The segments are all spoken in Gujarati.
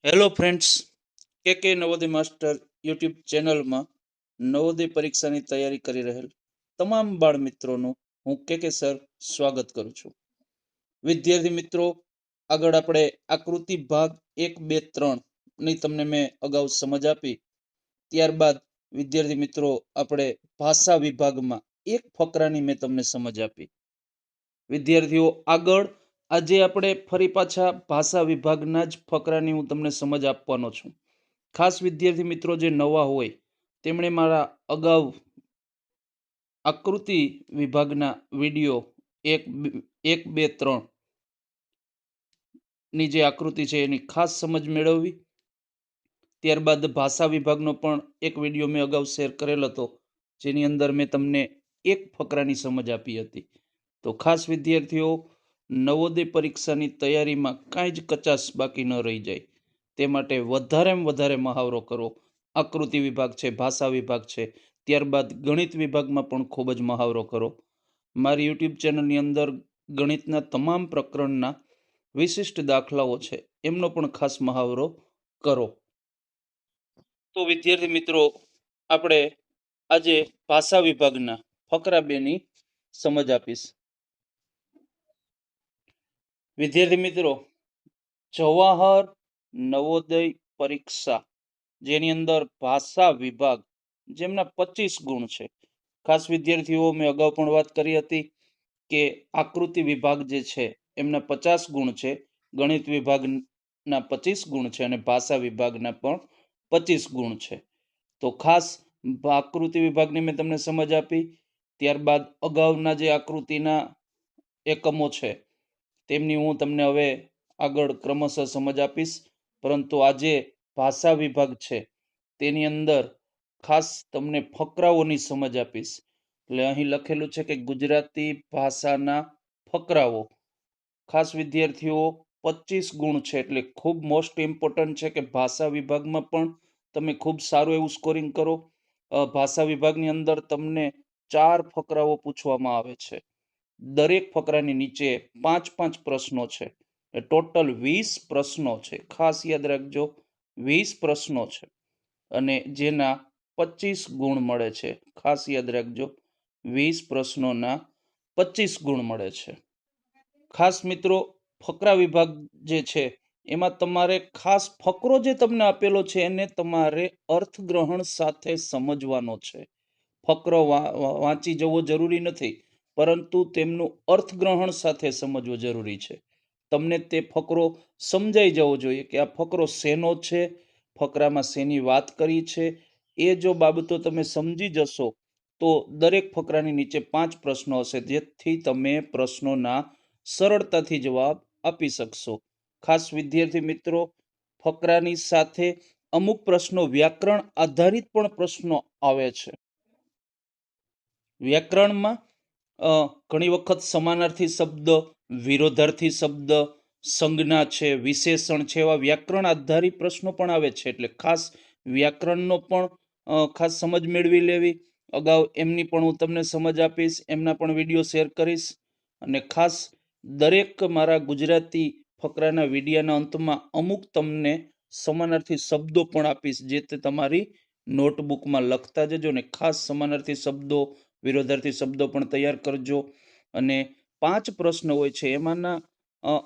હેલો ફ્રેન્ડ્સ, કે નવોદય માસ્ટર યુટ્યુબ ચેનલમાં નવોદય પરીક્ષાની તૈયારી કરી રહેલ તમામ બાળ મિત્રોનું હું કે સર સ્વાગત કરું છું. વિદ્યાર્થી મિત્રો, આગળ આપણે આકૃતિ ભાગ 1, 2, 3 ની તમને મેં અગાઉ સમજ આપી. ત્યારબાદ વિદ્યાર્થી મિત્રો, આપણે ભાષા વિભાગમાં એક ફકરાની મેં તમને સમજ આપી. વિદ્યાર્થીઓ, આગળ આજે આપણે ફરી પાછા ભાષા વિભાગના જ ફકરાની હું તમને સમજ આપવાનો છું. ખાસ વિદ્યાર્થી મિત્રો જે નવા હોય તેમણે મારા અગાઉ આકૃતિ વિભાગના વિડીયો 1, 2, 3 ની જે આકૃતિ છે એની ખાસ સમજ મેળવવી. ત્યારબાદ ભાષા વિભાગનો પણ એક વિડીયો મેં અગાઉ શેર કરેલ હતો, જેની અંદર મેં તમને એક ફકરાની સમજ આપી હતી. તો ખાસ વિદ્યાર્થીઓ, નવોદય પરીક્ષાની તૈયારીમાં કાંઈ જ કચાશ બાકી ન રહી જાય તે માટે વધારેમાં વધારે મહાવરો કરો. આકૃતિ વિભાગ છે, ભાષા વિભાગ છે, ત્યારબાદ ગણિત વિભાગમાં પણ ખૂબ જ મહાવરો કરો. મારી યુટ્યુબ ચેનલની અંદર ગણિતના તમામ પ્રકરણના વિશિષ્ટ દાખલાઓ છે, એમનો પણ ખાસ મહાવરો કરો. તો વિદ્યાર્થી મિત્રો, આપણે આજે ભાષા વિભાગના ફકરા 2ની સમજ આપીશ. વિદ્યાર્થી મિત્રો, જવાહર નવોદય પરીક્ષા જેની અંદર ભાષા વિભાગ જેમના 25 ગુણ છે. ખાસ વિદ્યાર્થીઓ, મેં અગાઉ પણ વાત કરી હતી કે આકૃતિ વિભાગ જે છે એમના 50 ગુણ છે, ગણિત વિભાગના 25 ગુણ છે અને ભાષા વિભાગના પણ 25 ગુણ છે. તો ખાસ આકૃતિ વિભાગની મેં તમને સમજ આપી. ત્યારબાદ અગાઉના જે આકૃતિના એકમો છે તેમની હું તમને હવે આગળ ક્રમશઃ સમજ આપીશ. પરંતુ આજે ભાષા વિભાગ છે તેની અંદર ખાસ તમને ફકરાઓની સમજ આપીશ. એટલે અહીં લખેલું છે કે ગુજરાતી ભાષાના ફકરાઓ. ખાસ વિદ્યાર્થીઓ, 25 ગુણ છે એટલે ખૂબ મોસ્ટ ઇમ્પોર્ટન્ટ છે કે ભાષા વિભાગમાં પણ તમે ખૂબ સારું એવું સ્કોરિંગ કરો. ભાષા વિભાગની અંદર તમને 4 ફકરાઓ પૂછવામાં આવે છે. દરેક ફકરાની નીચે 5-5 પ્રશ્નો છે. ટોટલ 20 પ્રશ્નો છે. ખાસ યાદ રાખજો, 20 પ્રશ્નો છે અને જેના 25 ગુણ મળે છે. ખાસ યાદ રાખજો, 20 પ્રશ્નોના 25 ગુણ મળે છે. ખાસ મિત્રો, ફકરા વિભાગ જે છે એમાં તમારે ખાસ ફકરો જે તમને આપેલો છે એને તમારે અર્થગ્રહણ સાથે સમજવાનો છે. ફકરો વાંચી જવો જરૂરી નથી, પરંતુ તેમનું અર્થગ્રહણ સાથે સમજવો જરૂરી છે. તમને તે ફકરો સમજાઈ જવો જોઈએ કે આ ફકરો શેનો છે, ફકરામાં શેની વાત કરી છે. એ જો બાબતો તમે સમજી જશો તો દરેક ફકરાની નીચે 5 પ્રશ્નો હશે, જેથી તમે પ્રશ્નોના સરળતાથી જવાબ આપી શકશો. ખાસ વિદ્યાર્થી મિત્રો, ફકરાની સાથે અમુક પ્રશ્નો વ્યાકરણ આધારિત પણ પ્રશ્નો આવે છે. વ્યાકરણમાં ઘણી વખત સમાનાર્થી શબ્દ, વિરોધાર્થી શબ્દ, સંજ્ઞા છે, વિશેષણ છે, એવા વ્યાકરણ આધારિત પ્રશ્નો પણ આવે છે. એટલે ખાસ વ્યાકરણનો પણ ખાસ સમજ મેળવી લેવી. અગાઉ એમની પણ હું તમને સમજ આપીશ, એમના પણ વિડીયો શેર કરીશ. અને ખાસ દરેક મારા ગુજરાતી ફકરાના વિડીયાના અંતમાં અમુક તમને સમાનાર્થી શબ્દો પણ આપીશ, જે તે તમારી નોટબુકમાં લખતા જજો ને ખાસ સમાનાર્થી શબ્દો, વિરોધાર્થી શબ્દો પણ તૈયાર કરજો. અને 5 પ્રશ્ન હોય છે, એમાંના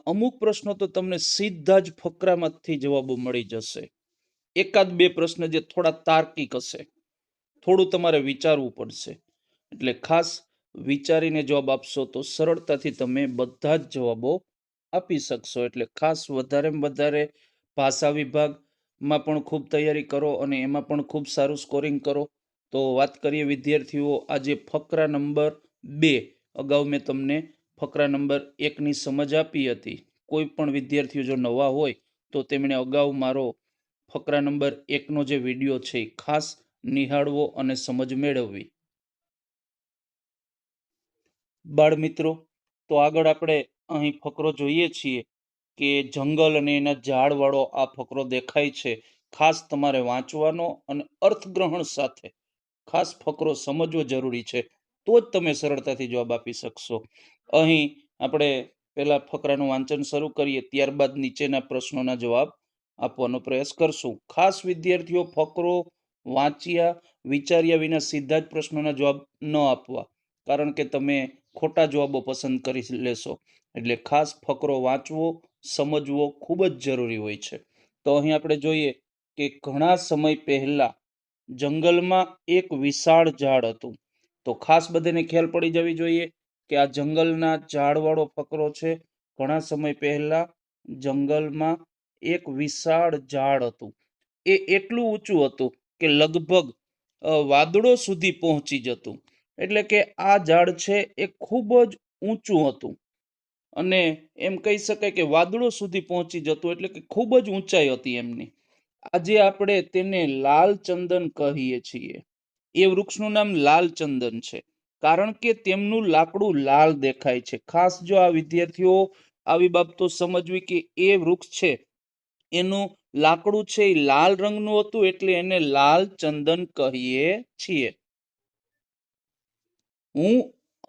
અમુક પ્રશ્નો તો તમને સીધા જ ફકરામાંથી જવાબો મળી જશે. 1-2 પ્રશ્ન જે થોડા તાર્કિક હશે, થોડું તમારે વિચારવું પડશે. એટલે ખાસ વિચારીને જવાબ આપશો તો સરળતાથી તમે બધા જ જવાબો આપી શકશો. એટલે ખાસ વધારેમાં વધારે ભાષા વિભાગમાં પણ ખૂબ તૈયારી કરો અને એમાં પણ ખૂબ સારું સ્કોરિંગ કરો. તો વાત કરીએ વિદ્યાર્થીઓ, આજે ફકરા નંબર 2. અગાઉ મેં તમને ફકરા નંબર 1ની સમજ આપી હતી. કોઈ પણ વિદ્યાર્થીઓ જો નવા હોય તો તેમણે અગાઉ મારો ફકરા નંબર 1નો જે વિડીયો છે એ ખાસ નિહાળવો અને સમજ મેળવવી. બાળ મિત્રો, તો આગળ આપણે અહીં ફકરો જોઈએ છીએ કે જંગલ અને એના ઝાડવાળો આ ફકરો દેખાય છે. ખાસ તમારે વાંચવાનો અને અર્થગ્રહણ સાથે ખાસ ફકરો સમજવો જરૂરી છે, તો જ તમે સરળતાથી જવાબ આપી શકશો. અહીં આપણે પહેલા ફકરાનું વાંચન શરૂ કરીએ, ત્યારબાદ નીચેના પ્રશ્નોના જવાબ આપવાનો પ્રયાસ કરશું. ખાસ વિદ્યાર્થીઓ ફકરો વાંચ્યા વિચાર્યા વિના સીધા જ પ્રશ્નોના જવાબ ન આપવા, કારણ કે તમે ખોટા જવાબો પસંદ કરી લેશો. એટલે ખાસ ફકરો વાંચવો સમજવો ખૂબ જ જરૂરી હોય છે. તો અહીં આપણે જોઈએ કે ઘણા સમય પહેલા જંગલમાં એક વિશાળ ઝાડ હતું. તો ખાસ બધાને ખ્યાલ પડી જવી જોઈએ કે આ જંગલના ઝાડવાળો ફકરો છે. ઘણા સમય પહેલા જંગલમાં એક વિશાળ ઝાડ હતું. એ એટલું ઊંચું હતું કે લગભગ વાદળો સુધી પહોંચી જતું. એટલે કે આ ઝાડ છે એ ખૂબ જ ઊંચું હતું અને એમ કહી શકાય કે વાદળો સુધી પહોંચી જતું, એટલે કે ખૂબ જ ઊંચાઈ હતી એમની. આજે આપણે તેને લાલ ચંદન કહીએ છીએ. એ વૃક્ષનું નામ લાલ ચંદન છે, કારણ કે તેમનું લાકડું લાલ દેખાય છે. ખાસ જો આ વિદ્યાર્થીઓ આવી બાબતો સમજવી કે એ વૃક્ષ છે એનું લાકડું છે એ લાલ રંગનું હતું, એટલે એને લાલ ચંદન કહીએ છીએ. હું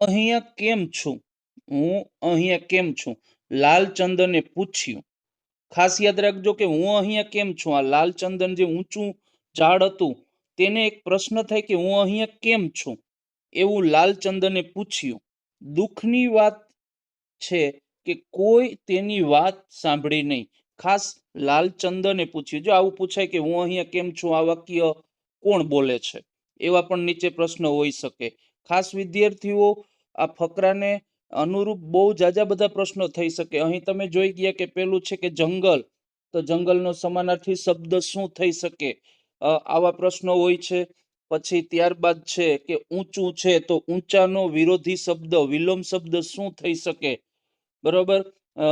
અહીંયા કેમ છું? હું અહીંયા કેમ છું? લાલ ચંદને પૂછ્યું. ખાસ યાદ રાખજો કે હું અહીંયા કેમ છું. આ લાલ ચંદન જે ઊંચું ઝાડ હતું તેને એક પ્રશ્ન થાય કે હું અહીંયા કેમ છું, એવું લાલચંદને પૂછ્યું. દુઃખની વાત છે કે કોઈ તેની વાત સાંભળી નહીં. ખાસ લાલચંદને પૂછ્યું. જો આવું પૂછાય કે હું અહીંયા કેમ છું, આ વાક્ય કોણ બોલે છે, એવા પણ નીચે પ્રશ્ન હોઈ શકે. ખાસ વિદ્યાર્થીઓ આ ફકરાને અનુરૂપ બહુ જાજા બધા પ્રશ્નો થઈ શકે. અહીં તમે જોઈ ગયા કે પેલું છે કે જંગલ, તો જંગલનો સમાનાર્થી શબ્દ શું થઈ શકે, આવા પ્રશ્નો હોય છે. પછી ત્યારબાદ છે કે ઊંચું છે, તો ઊંચાનો વિરોધી શબ્દ વિલોમ શબ્દ શું થઈ શકે, બરોબર.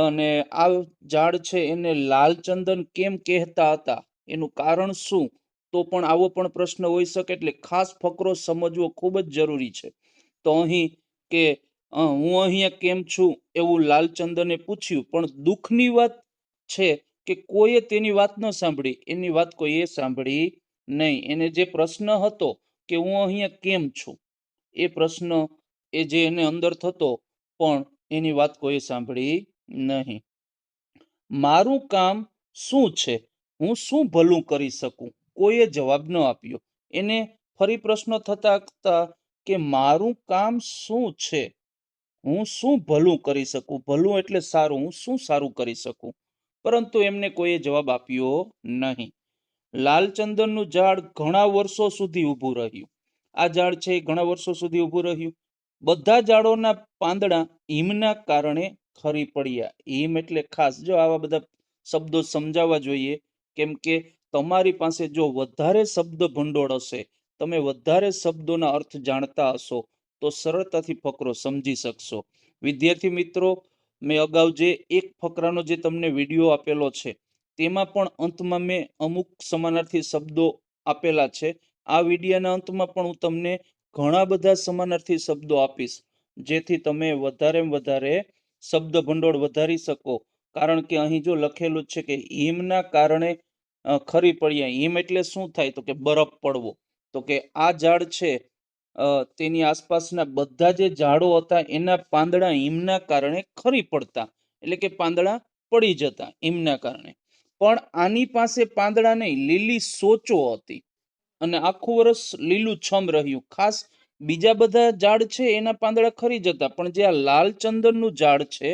અને આ ઝાડ છે એને લાલચંદન કેમ કહેતા હતા, એનું કારણ શું, તો પણ આવો પણ પ્રશ્ન હોઈ શકે. એટલે ખાસ ફકરો સમજવો ખૂબ જ જરૂરી છે. તો અહીં કે હું અહીંયા કેમ છું એવું લાલચંદને પૂછ્યું, પણ દુઃખની વાત છે કે કોઈએ તેની વાત ન સાંભળી. એની વાત કોઈએ સાંભળી નહીં. એને જે પ્રશ્ન હતો કે હું અહીંયા કેમ છું, એ પ્રશ્ન એ જે એને અંદર થતો, પણ એની વાત કોઈ સાંભળી નહીં. મારું કામ શું છે? હું શું ભલું કરી શકું? કોઈએ જવાબ ન આપ્યો. એને ફરી પ્રશ્ન થતા કે મારું કામ શું છે? હું શું ભલું કરી શકું? ભલું એટલે સારું. હું શું સારું કરી શકું? પરંતુ એમને કોઈએ જવાબ આપ્યો નહીં. લાલચંદનનું ઝાડ ઘણા વર્ષો સુધી ઊભું રહ્યું. આ ઝાડ છે એ ઘણા વર્ષો સુધી ઊભું રહ્યું. બધા ઝાડોના પાંદડા હિમના કારણે ખરી પડ્યા. હિમ એટલે ખાસ જો આવા બધા શબ્દો સમજાવવા જોઈએ, કેમ કે તમારી પાસે જો વધારે શબ્દ ભંડોળ હશે, તમે વધારે શબ્દોના અર્થ જાણતા હશો, તો સરળતાથી ફકરો સમજી શકશો. વિદ્યાર્થી મિત્રો, મેં અગાઉ જે એક ફકરાનો જે તમને વિડીયો આપેલો છે તેમાં પણ અંતમાં મેં અમુક સમાનાર્થી શબ્દો આપેલા છે. આ વિડીયોના અંતમાં પણ હું તમને ઘણા બધા સમાનાર્થી શબ્દો આપીશ, જેથી તમે વધારે શબ્દ ભંડોળ વધારી શકો. કારણ કે અહીં જો લખેલું છે કે હિમના કારણે ખરી પડ્યા. હિમ એટલે શું થાય, તો કે બરફ પડવો. તો કે આ ઝાડ છે તેની આસપાસના બધા જે ઝાડો હતા એના પાંદડા હિમના કારણે ખરી પડતા, એટલે કે પાંદડા પડી જતા હિમના કારણે. પણ આની પાસે પાંદડા નહીં, લીલી સોચો હતી અને આખું વર્ષ લીલું છમ રહ્યું. ખાસ બીજા બધા ઝાડ છે એના પાંદડા ખરી જતા, પણ જે આ લાલચંદનનું ઝાડ છે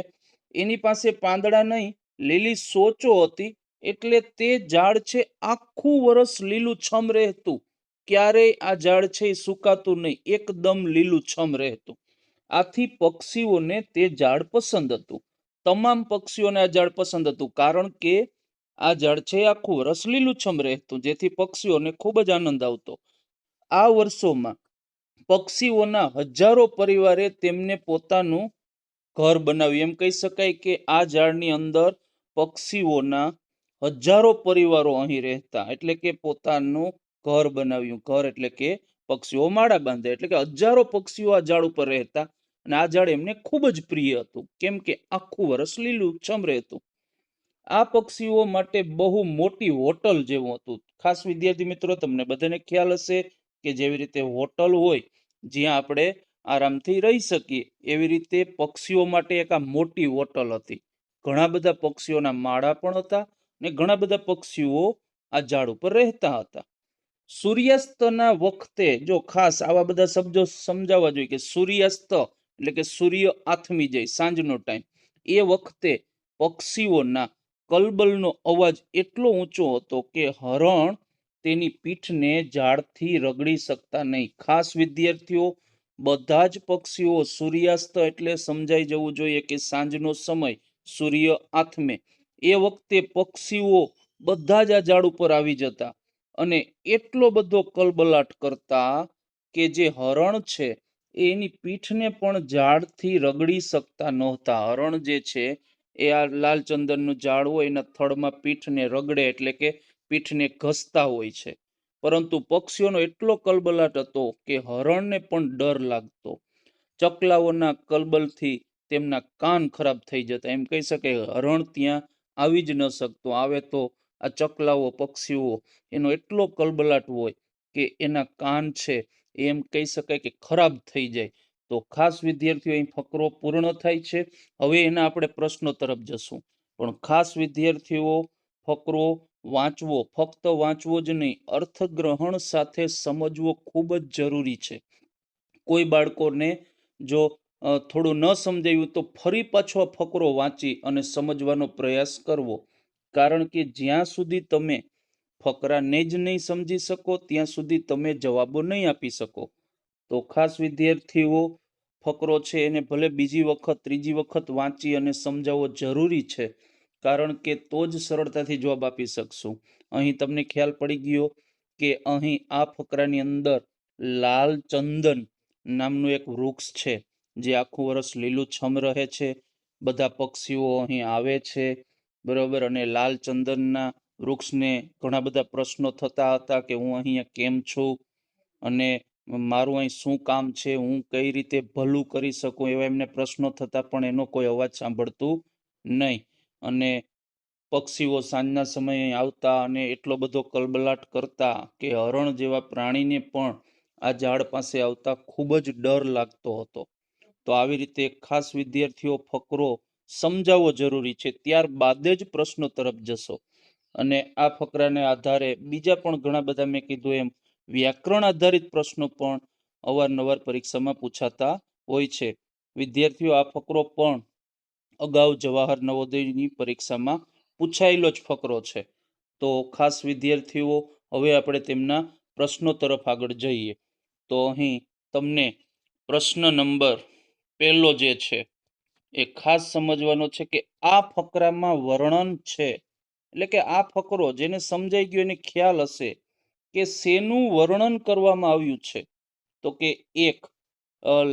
એની પાસે પાંદડા નહીં, લીલી સોચો હતી. એટલે તે ઝાડ છે આખું વર્ષ લીલું છમ રહેતું. ક્યારેય આ ઝાડ છે એ સુકાતું નહીં, એકદમ લીલું છમ રહેતું. આથી પક્ષીઓને તે ઝાડ પસંદ હતું. તમામ પક્ષીઓને આ ઝાડ પસંદ હતું, કારણ કે આ ઝાડ છે આખું વર્ષ લીલુંછમ રહેતું, જેથી પક્ષીઓને ખૂબ જ આનંદ આવતો. આ વર્ષોમાં પક્ષીઓના હજારો પરિવારે તેમને પોતાનું ઘર બનાવ્યું. એમ કહી શકાય કે આ ઝાડની અંદર પક્ષીઓના હજારો પરિવારો અહીં રહેતા, એટલે કે પોતાનું ઘર બનાવ્યું. ઘર એટલે કે પક્ષીઓ માળા બાંધે, એટલે કે હજારો પક્ષીઓ આ ઝાડ ઉપર રહેતા અને આ ઝાડ એમને ખૂબ જ પ્રિય હતું, કેમ કે આખું વર્ષ લીલુંછમ રહેતું. આ પક્ષીઓ માટે બહુ મોટી હોટલ જેવું હતું. ખાસ વિદ્યાર્થી મિત્રો, તમને બધાને ખ્યાલ હશે કે જેવી રીતે હોટલ હોય જ્યાં આપણે આરામથી રહી શકીએ, એવી રીતે પક્ષીઓ માટે એક આ મોટી હોટલ હતી. ઘણા બધા પક્ષીઓના માળા પણ હતા ને ઘણા બધા પક્ષીઓ આ ઝાડ ઉપર રહેતા હતા. સૂર્યાસ્તના વખતે જો ખાસ આવા બધા શબ્દો સમજાવવા જોઈએ કે સૂર્યાસ્ત એટલે કે સૂર્ય આથમી જાય સાંજનો ટાઈમ, એ વખતે પક્ષીઓના કલબલનો અવાજ એટલો ઊંચો હતો કે હરણ તેની પીઠને ઝાડથી રગડી શકતા નહીં. ખાસ વિદ્યાર્થીઓ, બધા જ પક્ષીઓ સૂર્યાસ્ત એટલે સમજાઈ જવું જોઈએ કે સાંજનો સમય, સૂર્ય આથમે, એ વખતે પક્ષીઓ બધા જ આ ઝાડ ઉપર આવી જતા અને એટલો બધો કલબલાટ કરતા કે જે હરણ છે એની પીઠને પણ ઝાડથી રગડી શકતા નહોતા. હરણ જે છે એ આ લાલચંદનનું ઝાડ હોય એના થડમાં પીઠને રગડે એટલે કે પીઠને ઘસતા હોય છે, પરંતુ પક્ષીઓનો એટલો કલબલાટ હતો કે હરણને પણ ડર લાગતો. ચકલાઓના કલબલથી તેમના કાન ખરાબ થઈ જતા. એમ કહી શકાય હરણ ત્યાં આવી જ ન શકતો. આવે તો આ ચકલાઓ પક્ષીઓ એનો એટલો કલબલાટ હોય કે એના કાન છે એમ કહી શકાય કે ખરાબ થઈ જાય. તો ખાસ વિદ્યાર્થીઓ અહીં ફકરો પૂર્ણ થાય છે. હવે એના આપણે પ્રશ્નો તરફ જશું. પણ ખાસ વિદ્યાર્થીઓ ફકરો વાંચવો, ફક્ત વાંચવો જ નહીં, અર્થગ્રહણ સાથે સમજવો ખૂબ જ જરૂરી છે. કોઈ બાળકોને જો થોડું ન સમજાયું તો ફરી પાછો ફકરો વાંચી અને સમજવાનો પ્રયાસ કરવો, કારણ કે જ્યાં સુધી તમે ફકરાને જ નહીં સમજી શકો ત્યાં સુધી તમે જવાબો નહીં આપી શકો. તો ખાસ વિદ્યાર્થીઓ ફકરો છે એને ભલે બીજી વખત ત્રીજી વખત વાંચી અને સમજાવવો જરૂરી છે, કારણ કે તો જ સરળતાથી જવાબ આપી શકશું. અહીં તમને ખ્યાલ પડી ગયો કે અહીં આ ફકરાની અંદર લાલ ચંદન નામનું એક વૃક્ષ છે જે આખું વર્ષ લીલુંછમ રહે છે. બધા પક્ષીઓ અહીં આવે છે, બરોબર, અને લાલ ચંદનના વૃક્ષને ઘણા બધા પ્રશ્નો થતા હતા કે હું અહીંયા કેમ છું અને મારું અહીં શું કામ છે, હું કઈ રીતે ભલું કરી શકું, એવા એમને પ્રશ્નો થતા, પણ એનો કોઈ અવાજ સાંભળતું નહીં. અને પક્ષીઓ સાંજના સમયે આવતા અને એટલો બધો કલબલાટ કરતા કે હરણ જેવા પ્રાણીને પણ આ ઝાડ પાસે આવતા ખૂબ જ ડર લાગતો હતો. તો આવી રીતે ખાસ વિદ્યાર્થીઓ ફકરો સમજાવવો જરૂરી છે, ત્યારબાદ જ પ્રશ્નો તરફ જશો. અને આ ફકરાને આધારે બીજા પણ ઘણા બધા મેં કીધું એમ વ્યાકરણ આધારિત પ્રશ્નો પણ અવારનવાર પરીક્ષામાં પૂછાતા હોય છે. વિદ્યાર્થીઓ, આ ફકરો પણ અગાઉ જવાહર નવોદયની પરીક્ષામાં પૂછાયેલો જ ફકરો છે. તો ખાસ વિદ્યાર્થીઓ, હવે આપણે તેમના પ્રશ્નો તરફ આગળ જઈએ. તો અહીં તમને પ્રશ્ન નંબર પહેલો જે છે એ ખાસ સમજવાનો છે કે આ ફકરામાં વર્ણન છે, એટલે કે આ ફકરો જેને સમજાઈ ગયો એને ખ્યાલ હશે કે શેનું વર્ણન કરવામાં આવ્યું છે. તો કે એક,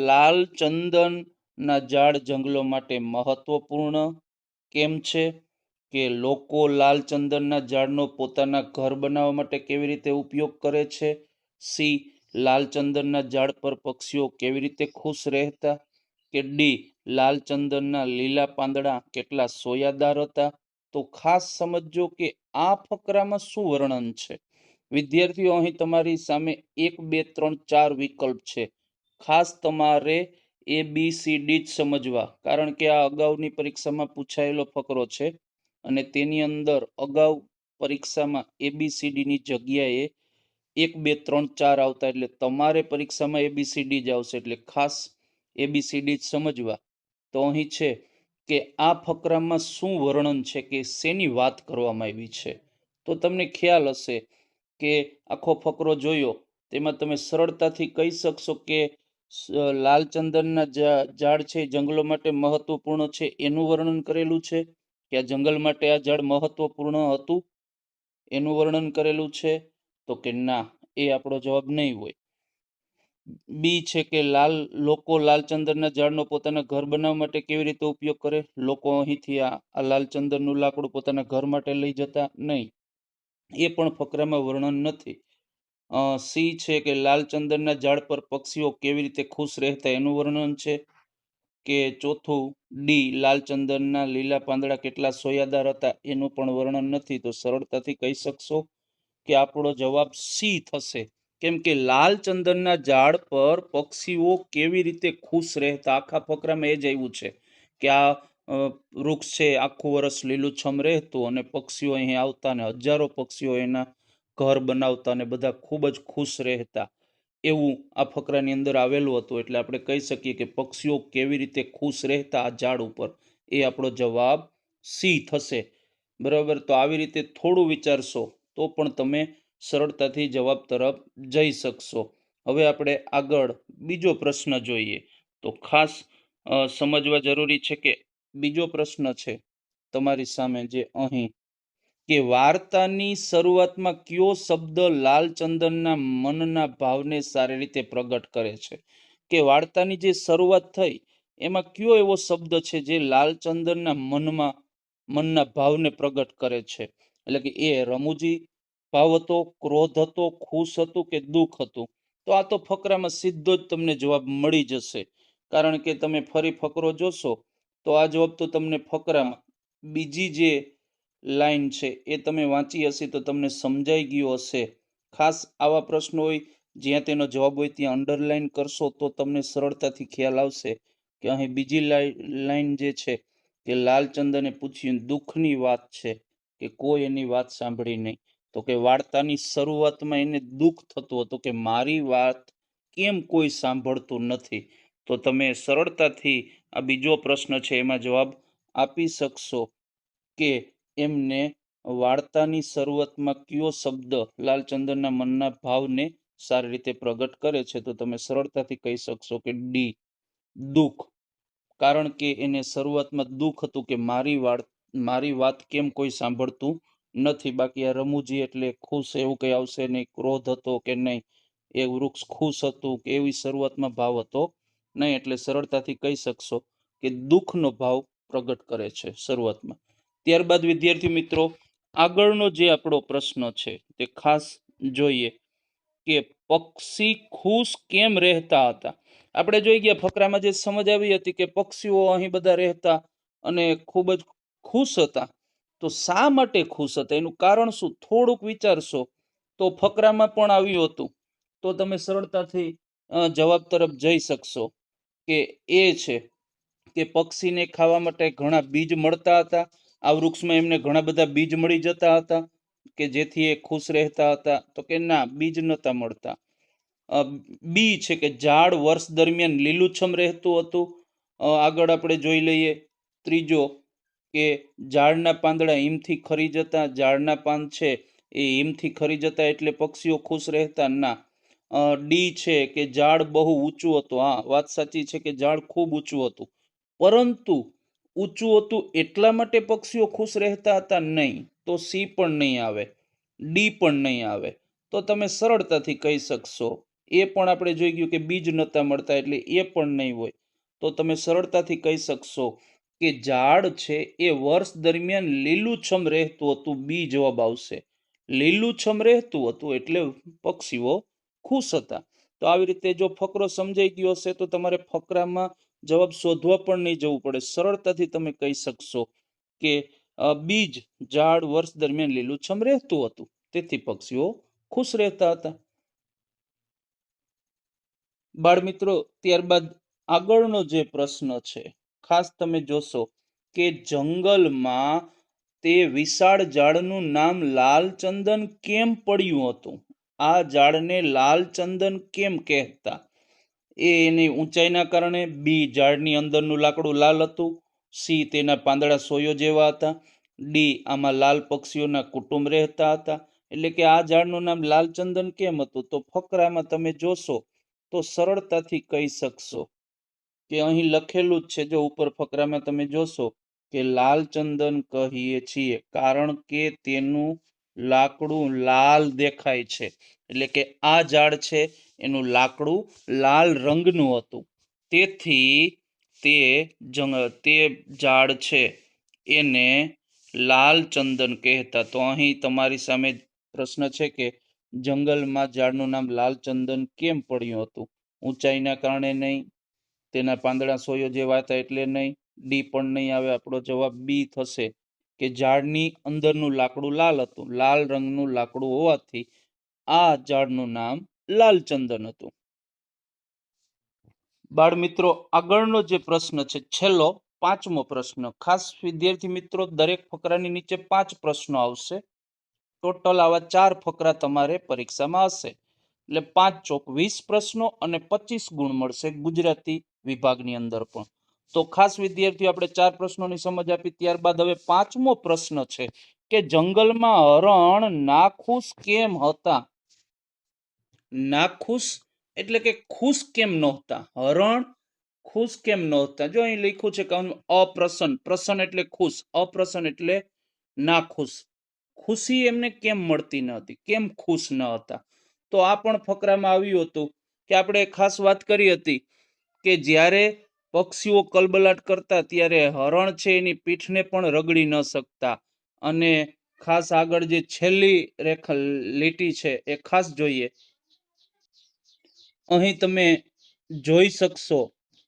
લાલ ચંદનના ઝાડ જંગલો માટે મહત્વપૂર્ણ કેમ છે? કે લોકો લાલ ચંદનના ઝાડનો પોતાના ઘર બનાવવા માટે કેવી રીતે ઉપયોગ કરે છે? સી, લાલ ચંદનના ઝાડ પર પક્ષીઓ કેવી રીતે ખુશ રહેતા? કે ડી, લાલ ચંદનના લીલા પાંદડા કેટલા સોયાદાર હતા? તો ખાસ સમજો કે આ ફકરામાં શું વર્ણન છે. વિદ્યાર્થીઓ, અહીં તમારી સામે 1 2 3 4 વિકલ્પ છે. ખાસ તમારે ABCD જ સમજવા, કારણ કે આ અગાઉની પરીક્ષામાં પૂછાયેલો ફકરો છે અને તેની અંદર અગાઉ પરીક્ષામાં ABCD ની જગ્યાએ 1 2 3 4 આવતા, એટલે તમારે પરીક્ષામાં ABCD જ આવશે, એટલે ખાસ ABCD જ સમજવા. તો અહીં છે કે આ ફકરામાં શું વર્ણન છે, કે શેની વાત કરવામાં આવી છે. તો તમને ખ્યાલ હશે કે આખો ફકરો જોયો તેમાં તમે સરળતાથી કહી શકશો કે લાલ ચંદનના ઝાડ છે જંગલો માટે મહત્વપૂર્ણ છે એનું વર્ણન કરેલું છે, કે આ જંગલ માટે આ ઝાડ મહત્વપૂર્ણ હતું એનું વર્ણન કરેલું છે. તો કે ના, એ આપણો જવાબ નહીં હોય. બી છે કે લોકો લાલચંદનના ઝાડનો પોતાના ઘર બનાવવા માટે કેવી રીતે ઉપયોગ કરે? લોકો અહીંથી આ લાલચંદનનું લાકડું પોતાના ઘર માટે લઈ જતા નહીં, એ પણ ફકરામાં વર્ણન નથી. સી છે કે લાલચંદનના ઝાડ પર પક્ષીઓ કેવી રીતે ખુશ રહેતા એનું વર્ણન છે. કે ચોથું ડી, લાલચંદનના લીલા પાંદડા કેટલા સોયાદાર હતા એનું પણ વર્ણન નથી. તો સરળતાથી કહી શકશો કે આપણો જવાબ સી થશે, કેમ કે લાલ ચંદનના ઝાડ પર પક્ષીઓ કેવી રીતે ખુશ રહેતા, આખા ફકરામાં એ જ આવ્યું છે કે આ વૃક્ષ છે આખું વર્ષ લીલુંછમ રહેતું અને પક્ષીઓ અહીં આવતા અને હજારો પક્ષીઓ એના ઘર બનાવતા અને બધા ખૂબ જ ખુશ રહેતા, એવું આ ફકરાની અંદર આવેલું હતું. એટલે આપણે કહી શકીએ કે પક્ષીઓ કેવી રીતે ખુશ રહેતા આ ઝાડ ઉપર, એ આપણો જવાબ સી થશે. બરાબર, તો આવી રીતે થોડું વિચારશો તો પણ તમે સરળતાથી જવાબ તરફ જઈ શકશો. હવે આપણે આગળ બીજો પ્રશ્ન જોઈએ. તો ખાસ સમજવા જરૂરી છે કે બીજો પ્રશ્ન છે તમારી સામે જે અહીં, કે વાર્તાની શરૂઆતમાં કયો શબ્દ લાલચંદનના મનના ભાવને સારી રીતે પ્રગટ કરે છે? કે વાર્તાની જે શરૂઆત થઈ એમાં કયો એવો શબ્દ છે જે લાલચંદનના મનના ભાવને પ્રગટ કરે છે? એટલે કે એ રમૂજી ભાવ હતો, ક્રોધ હતો, ખુશ હતું કે દુઃખ હતું? તો આ તો ફકરામાં સીધો જ તમને જવાબ મળી જશે, કારણ કે તમે ફરી ફકરો જોશો તો આ જવાબ તો તમને ફકરામાં બીજી જે લાઈન છે એ તમે વાંચી હશે તો તમને સમજાઈ ગયું હશે. ખાસ આવા પ્રશ્નો હોય જ્યાં તેનો જવાબ હોય ત્યાં અંડરલાઈન કરશો તો તમને સરળતાથી ખ્યાલ આવશે કે અહીં બીજી લાઈન જે છે કે લાલચંદને પૂછ્યું દુઃખની વાત છે કે કોઈ એની વાત સાંભળી નહીં. તો કે વાર્તાની શરૂઆતમાં એને દુઃખ થતું હતું કે મારી વાત કેમ કોઈ સાંભળતું નથી. તો તમે સરળતાથી આ બીજો પ્રશ્ન છે એમાં જવાબ આપી શકશો કે એમને વાર્તાની શરૂઆતમાં કયો શબ્દ લાલચંદનના મનના ભાવને સારી રીતે પ્રગટ કરે છે? તો તમે સરળતાથી કહી શકશો કે ડી, દુઃખ. કારણ કે એને શરૂઆતમાં દુઃખ હતું કે મારી વાત કેમ કોઈ સાંભળતું નથી. બાકી આ રમૂજી એટલે ખુશ એવું કંઈ આવશે નહીં, ક્રોધ હતો કે નહીં, એ વૃક્ષ ખુશ હતું કે એવી શરૂઆતમાં ભાવ હતો નહીં. એટલે સરળતાથી કહી શકશો કે દુઃખનો ભાવ પ્રગટ કરે છે શરૂઆતમાં. ત્યારબાદ વિદ્યાર્થી મિત્રો આગળનો જે આપણો પ્રશ્ન છે તે ખાસ જોઈએ કે પક્ષી ખુશ કેમ રહેતા હતા? આપણે જોઈ ગયા ફકરામાં જે સમજ આવી હતી કે પક્ષીઓ અહીં બધા રહેતા અને ખૂબ જ ખુશ હતા. તો શા માટે ખુશ હતા, એનું કારણ શું? થોડુંક વિચારશો તો ફકરામાં પણ આવ્યું હતું તો તમે સરળતાથી જવાબ તરફ જઈ શકશો કે એ છે કે પક્ષીને ખાવા માટે ઘણા બીજ મળતા હતા. આ વૃક્ષમાં એમને ઘણા બધા બીજ મળી જતા હતા કે જેથી એ ખુશ રહેતા હતા. તો કે ના, બીજ નહોતા મળતા. બી છે કે ઝાડ વર્ષ દરમિયાન લીલુંછમ રહેતું હતું. આગળ આપણે જોઈ લઈએ ત્રીજો, કે ઝાડના પાંદડા હિમથી ખરી જતા, ઝાડના પાન છે એ હિમથી ખરી જતા એટલે પક્ષીઓ ખુશ રહેતા. ના. ડી છે કે ઝાડ બહુ ઊંચું હતું. હા, વાત સાચી છે કે ઝાડ ખૂબ ઊંચું હતું, પરંતુ ઊંચું હતું એટલા માટે પક્ષીઓ ખુશ રહેતા હતા? નહીં. તો સી પણ નહીં આવે, ડી પણ નહીં આવે. તો તમે સરળતાથી કહી શકશો, એ પણ આપણે જોઈ ગયું કે બીજ નહોતા મળતા એટલે એ પણ નહીં હોય. તો તમે સરળતાથી કહી શકશો કે ઝાડ છે એ વર્ષ દરમિયાન લીલુંછમ રહેતું હતું. બી જવાબ આવશે. લીલુંછમ રહેતું હતું એટલે પક્ષીઓ ખુશ હતા. તો આવી રીતે જો ફકરો સમજાઈ ગયો હશે તો તમારે ફકરામાં જવાબ શોધવા પણ નહીં જવું પડે. સરળતાથી તમે કહી શકશો કે બીજ, ઝાડ વર્ષ દરમિયાન લીલુંછમ રહેતું હતું તેથી પક્ષીઓ ખુશ રહેતા હતા. બાળ મિત્રો ત્યારબાદ આગળનો જે પ્રશ્ન છે ખાસ તમે જોશો કે જંગલમાં તે વિશાળ ઝાડનું નામ લાલચંદન કેમ પડ્યું હતું? આ ઝાડને લાલચંદન કેમ કહેતા? એ એની ઊંચાઈના કારણે, બી ઝાડની અંદરનું લાકડું લાલ હતું, સી તેના પાંદડા સોયો જેવા હતા, ડી આમાં લાલ પક્ષીઓના કુટુંબ રહેતા હતા. એટલે કે આ ઝાડનું નામ લાલચંદન કેમ હતું? તો ફકરામાં તમે જોશો તો સરળતાથી કહી શકશો કે અહીં લખેલું જ છે. જો ઉપર ફકરામાં તમે જોશો કે લાલચંદન કહીએ છીએ કારણ કે તેનું લાકડું લાલ દેખાય છે. એટલે કે આ ઝાડ છે એનું લાકડું લાલ રંગનું હતું, તેથી તે ઝાડ છે એને લાલચંદન કહેતા. તો અહીં તમારી સામે પ્રશ્ન છે કે જંગલમાં ઝાડનું નામ લાલચંદન કેમ પડ્યું હતું? ઊંચાઈના કારણે નહીં, તેના પાંદડા સોયો જેવા હતા એટલે નહીં, ડી પણ નહીં આવે. આપણો જવાબ બી થશે કે ઝાડની અંદરનું લાકડું લાલ હતું. લાલ રંગનું લાકડું હોવાથી આ ઝાડનું નામ લાલચંદન હતું. બાળ મિત્રો આગળનો જે પ્રશ્ન છે છેલ્લો, પાંચમો પ્રશ્ન, ખાસ વિદ્યાર્થી મિત્રો દરેક ફકરાની નીચે 5 પ્રશ્નો આવશે. ટોટલ આવા 4 ફકરા તમારે પરીક્ષામાં હશે, એટલે 5 ચોક 20 પ્રશ્નો અને 25 ગુણ મળશે ગુજરાતી વિભાગની અંદર પણ. તો ખાસ વિદ્યાર્થીઓ આપણે 4 પ્રશ્નોની સમજ આપી. ત્યારબાદ હવે પાંચમો પ્રશ્ન છે કે જંગલમાં હરણ નાખુશ કેમ હતા? નાખુશ એટલે કે ખુશ કેમ નહોતા? હરણ ખુશ કેમ નહોતા? જો અહીં લખ્યું છે કે અપ્રસન્ન, પ્રસન્ન એટલે ખુશ, અપ્રસન્ન એટલે નાખુશ. ખુશી એમને કેમ મળતી ન હતી, કેમ ખુશ ન હતા? તો આ પણ ફકરામાં આવ્યું હતું કે આપણે ખાસ વાત કરી હતી કે જ્યારે પક્ષીઓ કલબલાટ કરતા ત્યારે હરણ છે એની પીઠને પણ રગડી ન શકતા. અને ખાસ આગળ જે છેલ્લી રેખા લીટી છે એ ખાસ જોઈએ. અહીં તમે જોઈ શકશો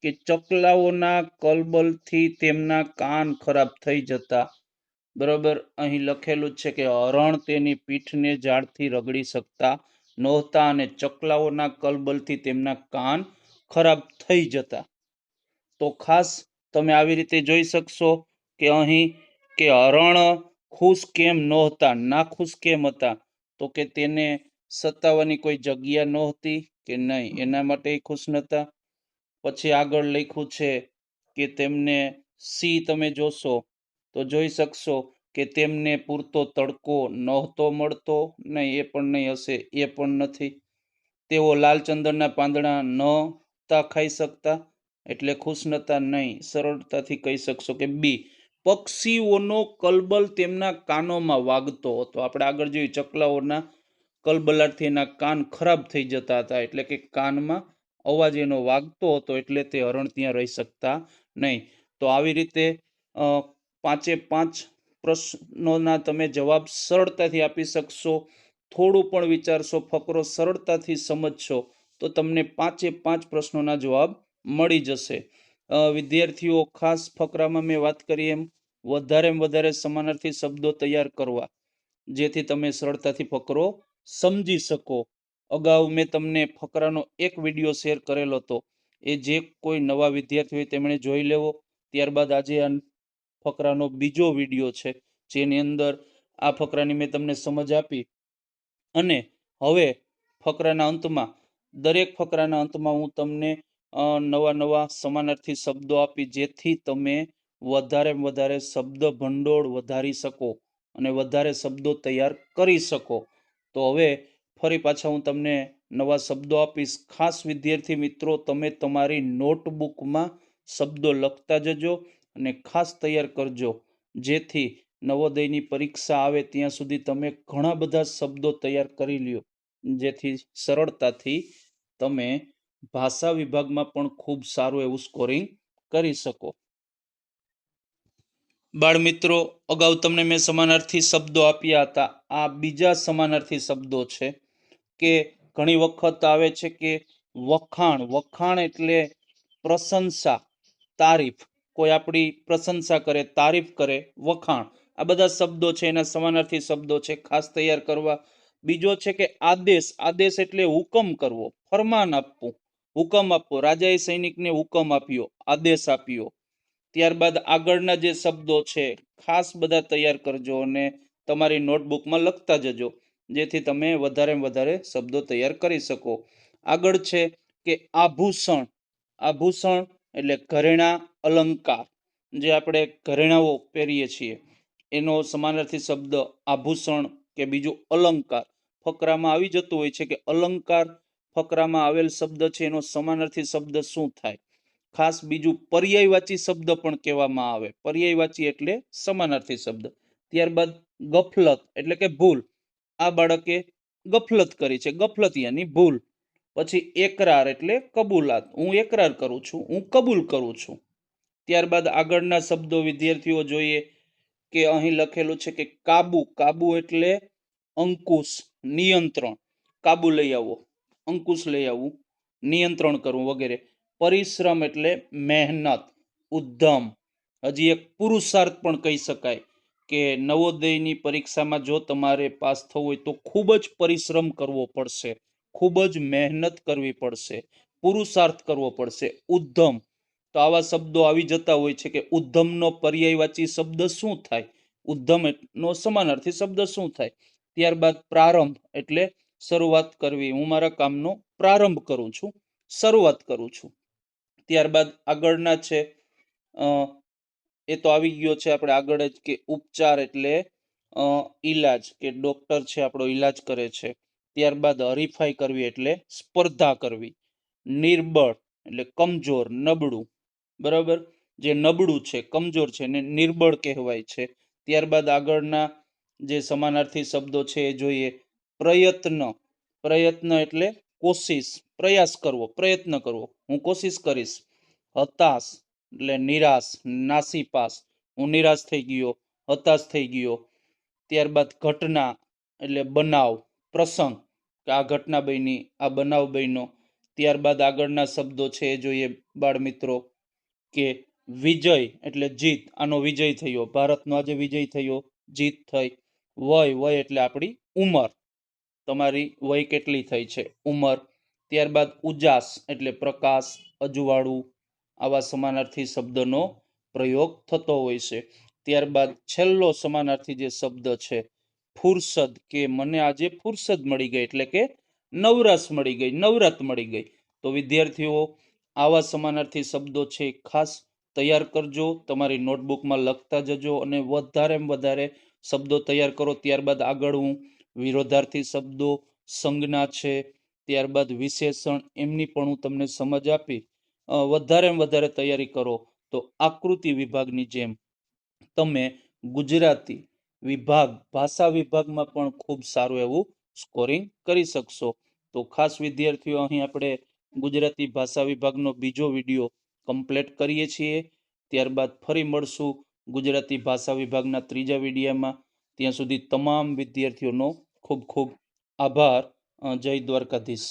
કે ચકલાઓના કલબલથી તેમના કાન ખરાબ થઈ જતા. બરોબર, અહીં લખેલું છે કે હરણ તેની પીઠને ઝાડથી રગડી શકતા નહોતા અને ચકલાઓના કલબલથી તેમના કાન ખરાબ થઈ જતા. તો ખાસ તમે આવી રીતે જોઈ શકશો કે અહીં કે હરણ ખુશ કેમ નહોતા, નાખુશ કેમ હતા? તો કે તેને સતાવવાની કોઈ જગ્યા નહોતી કે નહીં, એના માટે ખુશ નહોતા. પછી આગળ લખ્યું છે કે તેમને સી તમે જોશો તો જોઈ શકશો કે તેમને પૂરતો તડકો નહોતો મળતો, નહીં એ પણ નહીં હશે, એ પણ નથી. તેઓ લાલચંદનના પાંદડા નહોતા ખાઈ શકતા એટલે ખુશ નહોતા, નહીં. સરળતાથી કહી શકશો કે બી, પક્ષીઓનો કલબલ તેમના કાનોમાં વાગતો હતો. આપણે આગળ જોયું ચકલાઓના કલબલાટથી એના કાન ખરાબ થઈ જતા હતા, એટલે કે કાનમાં અવાજ એનો વાગતો હતો, એટલે તે હરણ ત્યાં રહી શકતા નહીં. તો આવી રીતે 5 પ્રશ્નોના તમે જવાબ સરળતાથી આપી શકશો. થોડું પણ વિચારશો, ફકરો સરળતાથી સમજશો તો તમને 5 પ્રશ્નોના જવાબ મળી જશે. વિદ્યાર્થીઓ ખાસ ફકરામાં મેં વાત કરી એમ વધારે સમાનાર્થી શબ્દો તૈયાર કરવા, જેથી તમે સરળતાથી ફકરો સમજી શકો. અગાઉ મેં તમને ફકરાનો એક વિડીયો શેર કરેલો હતો, એ જે કોઈ નવા વિદ્યાર્થી હોય તેમણે જોઈ લેવો. ત્યારબાદ આજે આ ફકરાનો બીજો વિડીયો છે જેની અંદર આ ફકરાની મેં તમને સમજ આપી. અને હવે ફકરાના અંતમાં, દરેક ફકરાના અંતમાં હું તમને નવા સમાનાર્થી શબ્દો આપી, જેથી તમે વધારે શબ્દ ભંડોળ વધારી શકો અને વધારે શબ્દો તૈયાર કરી શકો. તો હવે ફરી પાછા હું તમને નવા શબ્દો આપીશ. ખાસ વિદ્યાર્થી મિત્રો તમે તમારી નોટબુકમાં શબ્દો લખતા જજો અને ખાસ તૈયાર કરજો, જેથી નવોદયની પરીક્ષા આવે ત્યાં સુધી તમે ઘણા બધા શબ્દો તૈયાર કરી લ્યો, જેથી સરળતાથી તમે ભાષા વિભાગમાં પણ ખૂબ સારું એવું સ્કોરિંગ કરી શકો. બાળ મિત્રો, અગાઉ તમને મેં સમાનાર્થી શબ્દો આપ્યા હતા. આ બીજા સમાનાર્થી શબ્દો છે કે ઘણી વખત આવે છે કે વખાણ. વખાણ એટલે પ્રશંસા, તારીફ. કોઈ આપણી પ્રશંસા કરે, તારીફ કરે, વખાણ. આ બધા શબ્દો છે, એના સમાનાર્થી શબ્દો છે, ખાસ તૈયાર કરવા. બીજો છે કે આદેશ. આદેશ એટલે હુકમ કરવો, ફરમાન આપવું, હુકમ આપવો. રાજાએ સૈનિકને હુકમ આપ્યો, આદેશ આપ્યો. ત્યારબાદ આગળના જે શબ્દો છે ખાસ બધા તૈયાર કરજો અને તમારી નોટબુકમાં લખતા જજો, જેથી તમે વધારે શબ્દો તૈયાર કરી શકો. આગળ છે કે આભૂષણ. આભૂષણ એટલે ઘરેણા, અલંકાર. જે આપણે ઘરેણાઓ પહેરીએ છીએ એનો સમાનાર્થી શબ્દ આભૂષણ કે બીજું અલંકાર. ફકરામાં આવી જતું હોય છે કે અલંકાર, ફકરામાં આવેલ શબ્દ છે એનો સમાનાર્થી શબ્દ શું થાય. ખાસ બીજું પર્યાયવાચી શબ્દ પણ કહેવામાં આવે. પર્યાયવાચી એટલે સમાનાર્થી શબ્દ. ત્યારબાદ ગફલત એટલે કે ભૂલ. આ બાળકે ગફલત કરી છે, ગફલતિયાની ભૂલ. પછી એકરાર એટલે કબૂલાત. હું એકરાર કરું છું, હું કબૂલ કરું છું. ત્યારબાદ આગળના શબ્દો વિદ્યાર્થીઓ જોઈએ કે અહીં લખેલું છે કે કાબુ. કાબુ એટલે અંકુશ, નિયંત્રણ. કાબુ લઈ આવો, અંકુશ લઈ આવવું, નિયંત્રણ કરવું વગેરે. પરિશ્રમ એટલે મહેનત, ઉદ્યમ. હજી એક પુરુષાર્થ પણ કહી શકાય કે નવોદયની પરીક્ષામાં જો તમારે પાસ થવું હોય તો ખૂબ જ પરિશ્રમ કરવો પડશે, ખૂબ જ મહેનત કરવી પડશે, પુરુષાર્થ કરવો પડશે, ઉદ્યમ. તો આવા શબ્દો આવી જતા હોય છે કે ઉદ્ધમનો પર્યાયવાચી શબ્દ શું થાય, ઉદ્ધમ નો સમાનાર્થી શબ્દ શું થાય. ત્યારબાદ પ્રારંભ એટલે શરૂઆત કરવી, હું મારા કામનો પ્રારંભ કરું છું, શરૂઆત કરું છું. ત્યારબાદ આગળના છે એ તો આવી ગયો છે આપણે આગળ જ કે ઉપચાર એટલે ઈલાજ, કે ડોક્ટર છે આપણો ઈલાજ કરે છે. ત્યારબાદ હરીફાઈ કરવી એટલે સ્પર્ધા કરવી. નિર્બળ એટલે કમજોર, નબળું, બરાબર. જે નબળું છે, કમજોર છે એને નિર્બળ કહેવાય છે. ત્યારબાદ આગળના જે સમાનાર્થી શબ્દો છે એ જોઈએ. પ્રયત્ન, પ્રયત્ન એટલે કોશિશ, પ્રયાસ કરવો, પ્રયત્ન કરવો, હું કોશિશ કરીશ. હતાશ એટલે નિરાશ, નાસીપાસ, હું નિરાશ થઈ ગયો, હતાશ થઈ ગયો. ત્યારબાદ ઘટના એટલે બનાવ, પ્રસંગ, કે આ ઘટના બની, આ બનાવ બન્યો. ત્યારબાદ આગળના શબ્દો છે એ જોઈએ બાળ મિત્રો, કે વિજય એટલે જીત, આનો વિજય થયો, ભારતનો આજે વિજય થયો, જીત થઈ. વય, વય એટલે આપણી ઉંમર, તમારી વય કેટલી થઈ છે, ઉંમર. ત્યારબાદ ઉજાસ એટલે પ્રકાશ, અજવાળું, આવા સમાનાર્થી શબ્દનો પ્રયોગ થતો હોય છે. ત્યારબાદ છેલ્લો સમાનાર્થી જે શબ્દ છે ફુરસદ, કે મને આજે ફુરસદ મળી ગઈ, એટલે કે નવરાશ મળી ગઈ, નવરાત મળી ગઈ. તો વિદ્યાર્થીઓ આવા સમાનાર્થી શબ્દો છે ખાસ તૈયાર કરજો, તમારી નોટબુકમાં લખતા જજો અને વધારે શબ્દો તૈયાર કરો. ત્યારબાદ આગળ હું વિરોધાર્થી શબ્દો, સંજ્ઞા છે, ત્યારબાદ વિશેષણ, એમની પણ હું તમને સમજ આપી. વધારે તૈયારી કરો તો આકૃતિ વિભાગની જેમ તમે ગુજરાતી વિભાગ, ભાષા વિભાગમાં પણ ખૂબ સારું એવું સ્કોરિંગ કરી શકશો. તો ખાસ વિદ્યાર્થીઓ અહીં આપણે ગુજરાતી ભાષા વિભાગનો બીજો વિડીયો કમ્પ્લીટ કરીએ છીએ. ત્યારબાદ ફરી મળશું ગુજરાતી ભાષા વિભાગના ત્રીજા વિડીયોમાં. ત્યાં સુધી તમામ વિદ્યાર્થીઓનો ખૂબ ખૂબ આભાર. જય દ્વારકાધીશ.